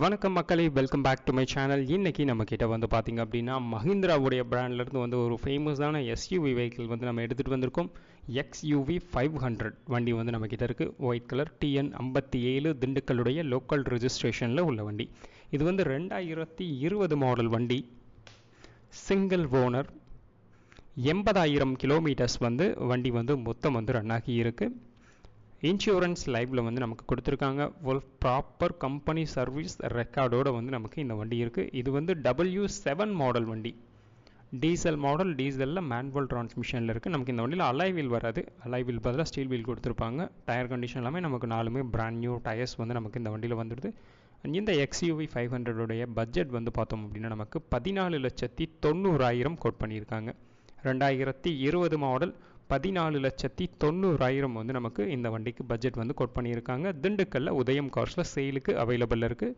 வணக்கம் மக்களே, welcome back to my channel. இன்றைக்கி நம்மக்கிட்ட வந்து பார்த்திங்க அப்படின்னா மஹிந்திராவுடைய பிராண்ட்லேருந்து வந்து ஒரு ஃபேமஸான எஸ்யூவி வெஹிக்கிள் வந்து நம்ம எடுத்துகிட்டு வந்திருக்கோம். XUV 500 வண்டி வந்து நம்மக்கிட்ட இருக்குது. ஒயிட் கலர் TN 57 திண்டுக்கல்லுடைய லோக்கல் ரெஜிஸ்ட்ரேஷனில் உள்ள வண்டி. இது வந்து 2020 மாடல் வண்டி. Single owner. 80,000 கிலோமீட்டர்ஸ் வந்து வண்டி வந்து மொத்தம் வந்து ரன் ஆகி இருக்குது. இன்சூரன்ஸ் லைவில் வந்து நமக்கு கொடுத்துருக்காங்க. ஒரு ப்ராப்பர் கம்பெனி சர்வீஸ் ரெக்கார்டோடு வந்து நமக்கு இந்த வண்டி இருக்குது. இது வந்து W7 மாடல் வண்டி. Diesel model. டீசலில் மேனுவல் டிரான்ஸ்மிஷனில் இருக்குது. நமக்கு இந்த வண்டியில் அலாய் வீல் வராது. அலாய் வீல் பதிலாக ஸ்டீல் வீல் கொடுத்துருப்பாங்க. டயர் கண்டிஷன் எல்லாமே நமக்கு 4மே பிராண்ட் நியூ டயர்ஸ் வந்து நமக்கு இந்த வண்டியில் வந்துடுது. இந்த XUV 500 பட்ஜெட் வந்து பார்த்தோம் அப்படின்னா நமக்கு 14,90,000 கோட் பண்ணியிருக்காங்க. 2020 மாடல் 14,90,000 வந்து நமக்கு இந்த வண்டிக்கு பட்ஜெட் வந்து கோட் பண்ணியிருக்காங்க. திண்டுக்கல்ல உதயம் கார்ஸில் சேலுக்கு அவைலபிள் இருக்குது.